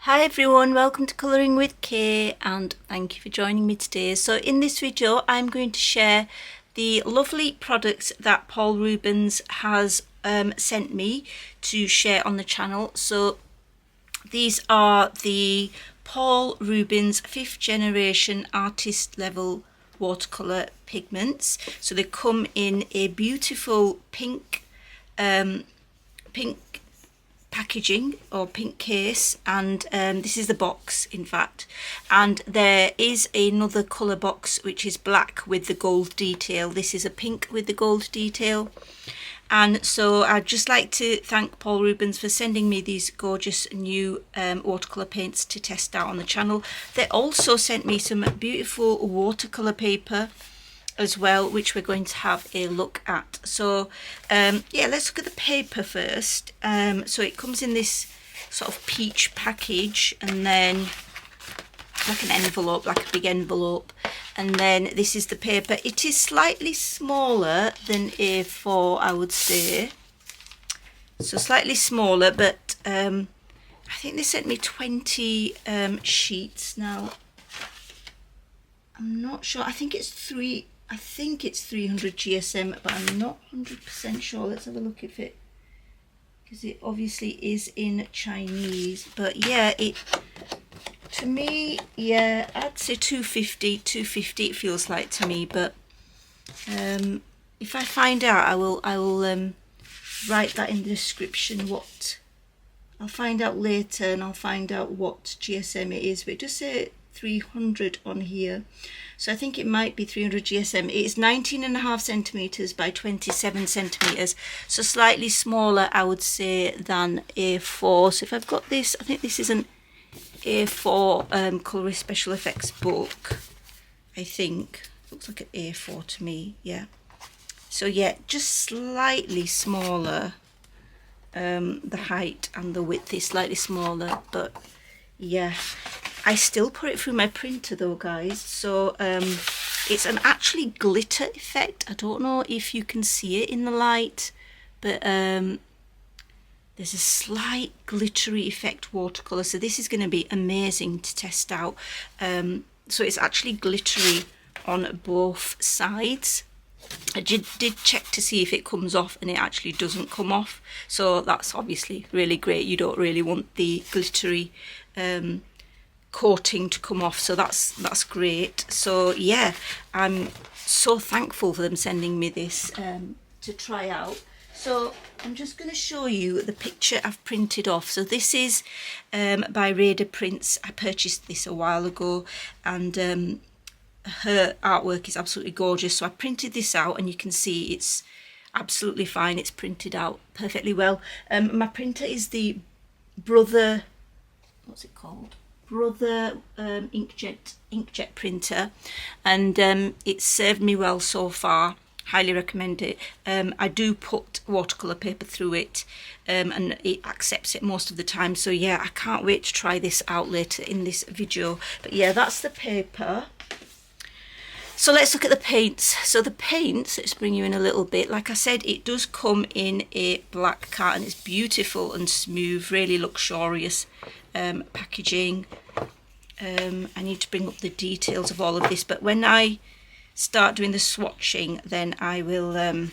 Hi everyone, welcome to Colouring with Kay and thank you for joining me today. So in this video I'm going to share the lovely products that Paul Rubens has sent me to share on the channel. So these are the Paul Rubens 5th generation artist level watercolour pigments. So they come in a beautiful pink packaging or pink case, and this is the box in fact, and there is another colour box which is black with the gold detail. This is a pink with the gold detail. And so I'd just like to thank Paul Rubens for sending me these gorgeous new watercolour paints to test out on the channel. They also sent me some beautiful watercolour paper as well, which we're going to have a look at. So yeah, let's look at the paper first. So it comes in this sort of peach package, and then like an envelope, like a big envelope, and then this is the paper. It is slightly smaller than A4, I would say, so slightly smaller, but I think they sent me 20 sheets. Now I'm not sure, I think it's 300 GSM, but I'm not 100% sure. Let's have a look if it, because it obviously is in Chinese. But yeah, it, to me, yeah, I'd say 250 it feels like to me. But if I find out, I will write that in the description. What I'll find out later, and I'll find out what GSM it is. But it does say 300 on here, so I think it might be 300 GSM. It is 19.5 centimeters by 27 centimeters, so slightly smaller, I would say, than A4. So if I've got this, I think this is an A4 colorist special effects book. I think looks like an A4 to me. Yeah, so yeah, just slightly smaller. The height and the width is slightly smaller, but yeah, I still put it through my printer though, guys. So it's an actually glitter effect. I don't know if you can see it in the light, but there's a slight glittery effect watercolour. So this is going to be amazing to test out. So it's actually glittery on both sides. I did check to see if it comes off, and it actually doesn't come off. So that's obviously really great. You don't really want the glittery coating to come off, so that's great. So yeah, I'm so thankful for them sending me this to try out. So I'm just going to show you the picture I've printed off. So this is by Raider Prints. I purchased this a while ago, and her artwork is absolutely gorgeous. So I printed this out, and you can see it's absolutely fine. It's printed out perfectly well. My printer is the Brother, what's it called? Brother inkjet printer, and it's served me well so far. Highly recommend it. I do put watercolour paper through it, and it accepts it most of the time. So yeah, I can't wait to try this out later in this video. But yeah, that's the paper. So let's look at the paints. So the paints, let's bring you in a little bit. Like I said, it does come in a black carton. It's beautiful and smooth, really luxurious packaging. I need to bring up the details of all of this, but when I start doing the swatching, then I will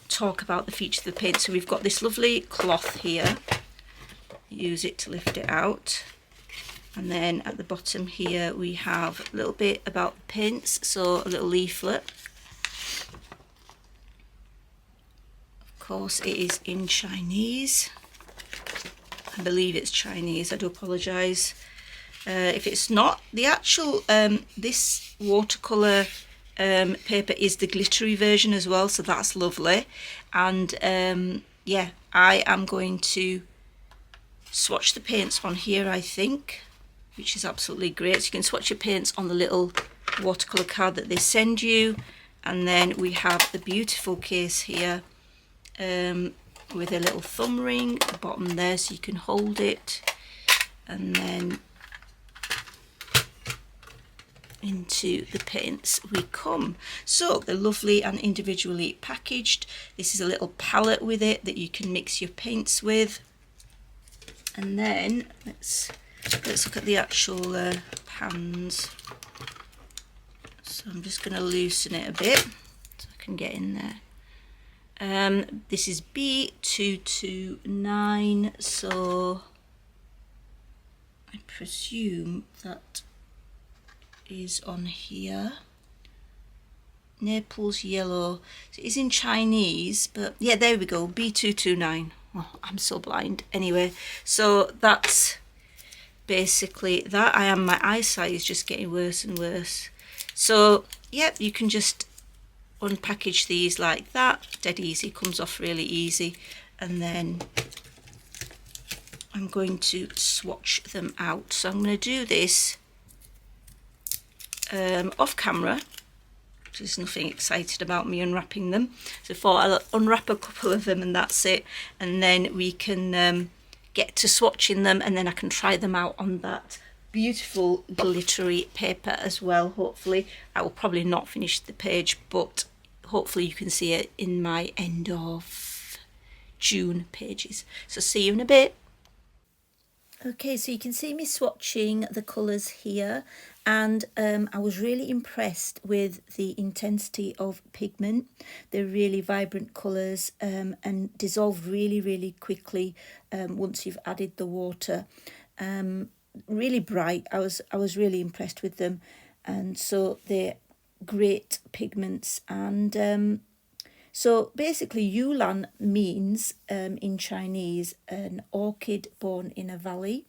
talk about the features of the paint. So we've got this lovely cloth here. Use it to lift it out. And then at the bottom here we have a little bit about the paints, so a little leaflet. Of course it is in Chinese. I believe it's Chinese, I do apologise if it's not. The actual, this watercolour paper is the glittery version as well, so that's lovely. And yeah, I am going to swatch the paints on here, I think, which is absolutely great. So you can swatch your paints on the little watercolour card that they send you. And then we have the beautiful case here with a little thumb ring at the bottom there, so you can hold it. And then into the paints we come. So they're lovely and individually packaged. This is a little palette with it that you can mix your paints with. And then let's let's look at the actual pans. So I'm just going to loosen it a bit so I can get in there. This is B229, so I presume that is on here. Naples yellow. So it is in Chinese, but yeah, there we go. B229. Oh, I'm so blind. Anyway, so that's basically that. My eyesight is just getting worse and worse. So yeah, you can just unpackage these like that. Dead easy. Comes off really easy. And then I'm going to swatch them out. So I'm going to do this off camera. There's nothing excited about me unwrapping them, so I thought I'll unwrap a couple of them and that's it, and then we can get to swatching them, and then I can try them out on that beautiful glittery paper as well. Hopefully I will probably not finish the page, but hopefully you can see it in my end of June pages. So see you in a bit. Okay, so you can see me swatching the colours here, and I was really impressed with the intensity of pigment. They're really vibrant colours and dissolve really quickly once you've added the water. Really bright. I was really impressed with them, and so they're great pigments. And so basically YouLan means in Chinese an orchid born in a valley.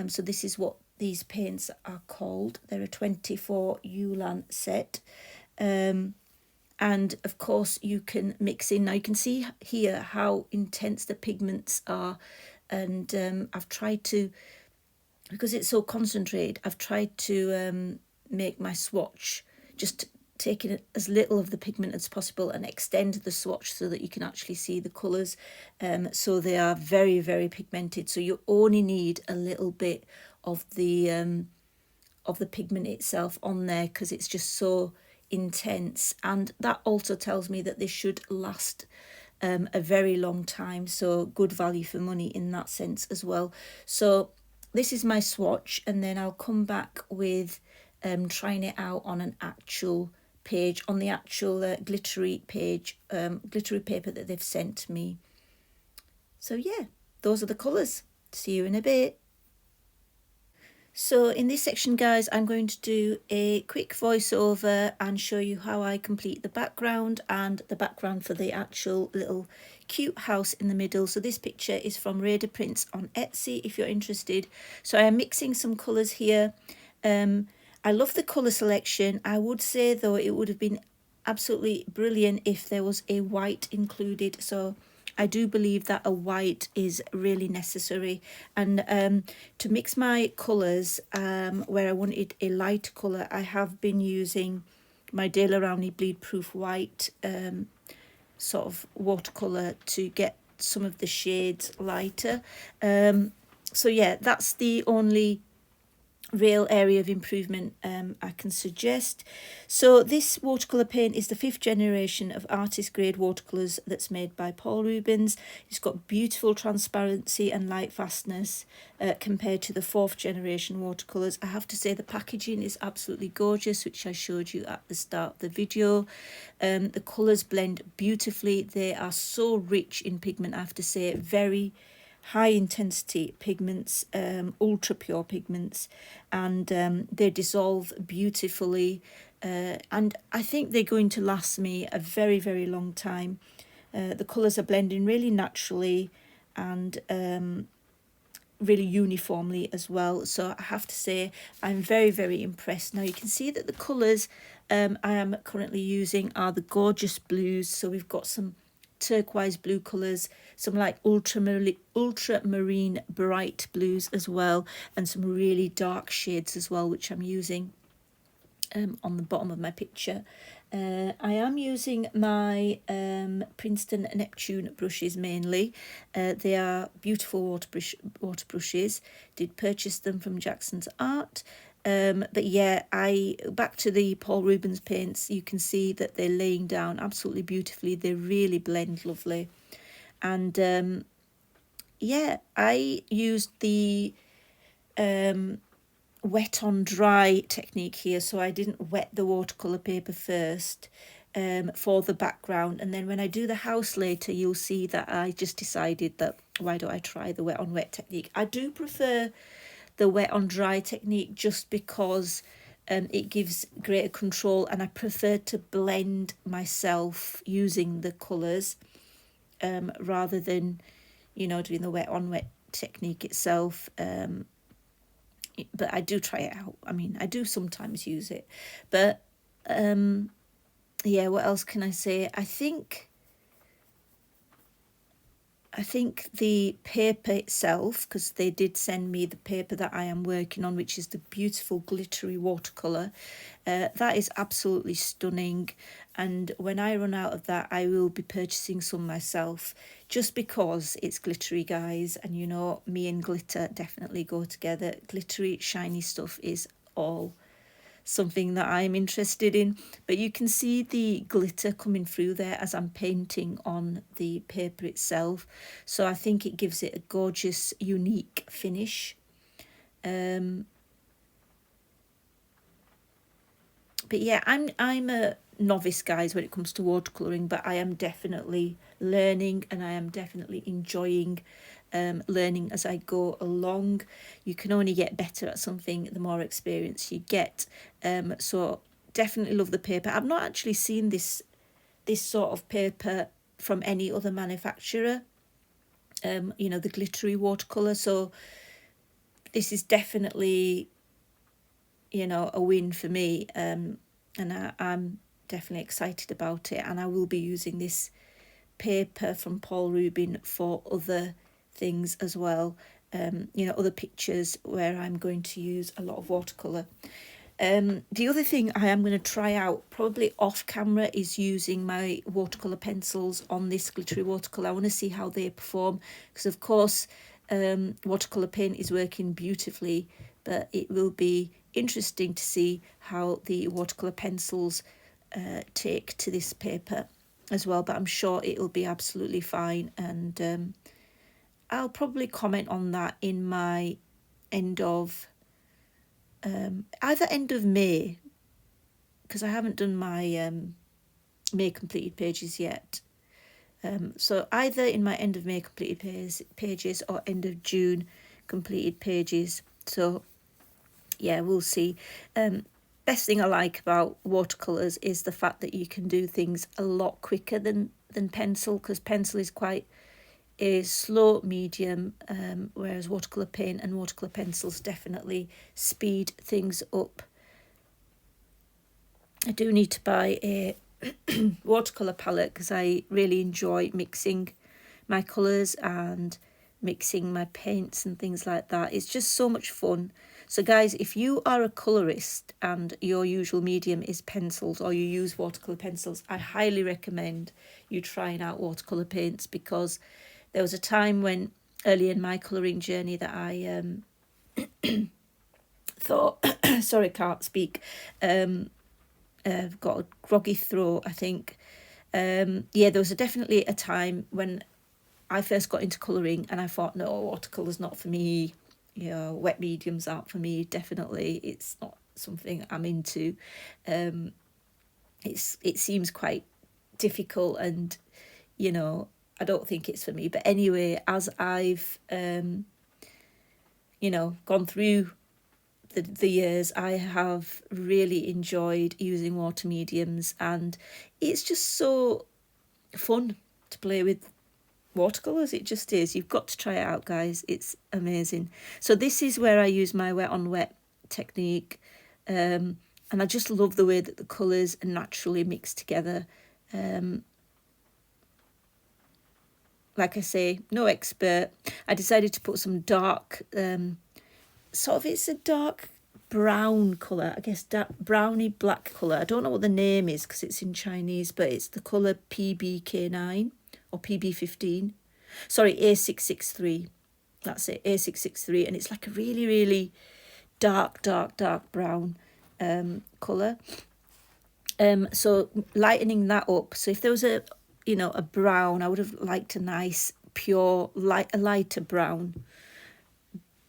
So this is what these paints are called. They're a 24 YouLan set. And of course you can mix in. Now you can see here how intense the pigments are. And I've tried to, because it's so concentrated, I've tried to make my swatch just taking as little of the pigment as possible and extend the swatch so that you can actually see the colours. So they are very pigmented, so you only need a little bit of the pigment itself on there because it's just so intense. And that also tells me that this should last a very long time, so good value for money in that sense as well. So this is my swatch, and then I'll come back with trying it out on an actual page, on the actual glittery page, glittery paper that they've sent me. So yeah, those are the colours. See you in a bit. So in this section, guys, I'm going to do a quick voiceover and show you how I complete the background and the background for the actual little cute house in the middle. So this picture is from Raider Prints on Etsy if you're interested. So I am mixing some colours here. I love the colour selection. I would say, though, it would have been absolutely brilliant if there was a white included. So I do believe that a white is really necessary. And to mix my colours, where I wanted a light colour, I have been using my Daler Rowney Bleed Proof White sort of watercolour to get some of the shades lighter. So yeah, that's the only real area of improvement I can suggest. So this watercolour paint is the 5th generation of artist grade watercolours that's made by Paul Rubens. It's got beautiful transparency and light fastness compared to the 4th generation watercolours. I have to say the packaging is absolutely gorgeous, which I showed you at the start of the video. The colours blend beautifully. They are so rich in pigment, I have to say. Very high intensity pigments, ultra pure pigments, and they dissolve beautifully, and I think they're going to last me a very long time. The colours are blending really naturally and really uniformly as well, so I have to say I'm very impressed. Now you can see that the colours I am currently using are the gorgeous blues. So we've got some turquoise blue colours, some like ultramarine bright blues as well, and some really dark shades as well, which I'm using on the bottom of my picture. I am using my Princeton Neptune brushes mainly. They are beautiful water brushes. Did purchase them from Jackson's Art. But yeah, back to the Paul Rubens paints, you can see that they're laying down absolutely beautifully. They really blend lovely. And yeah, I used the wet on dry technique here, so I didn't wet the watercolour paper first for the background, and then when I do the house later, you'll see that I just decided that why don't I try the wet on wet technique. I do prefer the wet on dry technique just because it gives greater control, and I prefer to blend myself using the colours rather than, you know, doing the wet on wet technique itself. But I do try it out. I mean, I do sometimes use it, but yeah, what else can I say? I think the paper itself, because they did send me the paper that I am working on, which is the beautiful glittery watercolour, that is absolutely stunning. And when I run out of that, I will be purchasing some myself, just because it's glittery, guys. And you know, me and glitter definitely go together. Glittery, shiny stuff is all something that I'm interested in. But you can see the glitter coming through there as I'm painting on the paper itself, so I think it gives it a gorgeous, unique finish. But yeah, I'm a novice, guys, when it comes to watercolouring, but I am definitely learning, and I am definitely enjoying learning as I go along. You can only get better at something the more experience you get. So definitely love the paper. I've not actually seen this sort of paper from any other manufacturer, you know, the glittery watercolour. So this is definitely, you know, a win for me. And I'm definitely excited about it. And I will be using this paper from Paul Rubens for other things as well, you know, other pictures where I'm going to use a lot of watercolour. The other thing I am going to try out, probably off camera, is using my watercolour pencils on this glittery watercolour. I want to see how they perform, because of course watercolour paint is working beautifully, but it will be interesting to see how the watercolour pencils take to this paper as well. But I'm sure it'll be absolutely fine, and I'll probably comment on that in my end of either end of May, because I haven't done my May completed pages yet. So either in my end of May completed pages or end of June completed pages. So yeah, we'll see. Best thing I like about watercolours is the fact that you can do things a lot quicker than pencil, because pencil is quite a slow medium, whereas watercolour paint and watercolour pencils definitely speed things up. I do need to buy a watercolour palette, because I really enjoy mixing my colours and mixing my paints and things like that. It's just so much fun. So guys, if you are a colourist and your usual medium is pencils, or you use watercolour pencils, I highly recommend you trying out watercolour paints, because there was a time when early in my colouring journey that I thought, sorry, can't speak, I've got a groggy throat, I think. Yeah, there was definitely a time when I first got into colouring and I thought, no, watercolour's not for me, you know, wet mediums aren't for me, definitely, it's not something I'm into. It seems quite difficult, and, you know, I don't think it's for me. But anyway, as I've, you know, gone through the years, I have really enjoyed using water mediums, and it's just so fun to play with watercolours. It just is. You've got to try it out, guys. It's amazing. So this is where I use my wet on wet technique, and I just love the way that the colours are naturally mixed together. Like I say, no expert. I decided to put some dark, sort of, it's a dark brown colour, I guess, dark browny black colour. I don't know what the name is because it's in Chinese, but it's the colour PBK9 or PB15. Sorry, A663. That's it, A663. And it's like a really, really dark brown colour. So lightening that up. So if there was a, you know, a brown, I would have liked a nice, pure, a lighter brown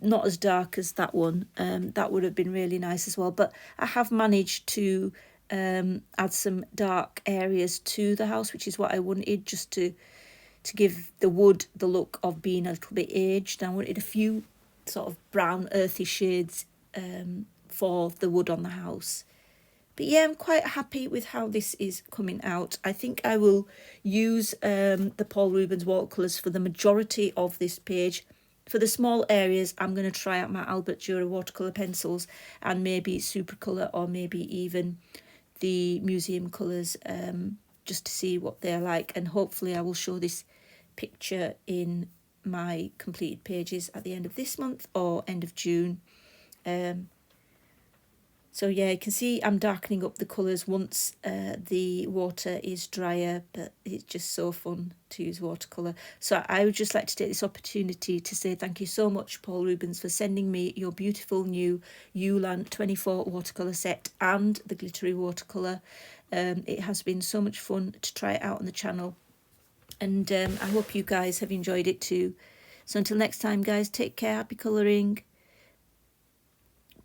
not as dark as that one. That would have been really nice as well. But I have managed to add some dark areas to the house, which is what I wanted, just to give the wood the look of being a little bit aged. I wanted a few sort of brown earthy shades for the wood on the house. But yeah, I'm quite happy with how this is coming out. I think I will use the Paul Rubens watercolours for the majority of this page. For the small areas, I'm going to try out my Albert Dürer watercolour pencils and maybe Supracolour, or maybe even the museum colours, just to see what they're like. And hopefully I will show this picture in my completed pages at the end of this month or end of June. So yeah, you can see I'm darkening up the colours once the water is drier, but it's just so fun to use watercolour. So I would just like to take this opportunity to say thank you so much, Paul Rubens, for sending me your beautiful new YouLan 24 watercolour set and the glittery watercolour. It has been so much fun to try it out on the channel, and I hope you guys have enjoyed it too. So until next time, guys, take care, happy colouring,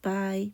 bye.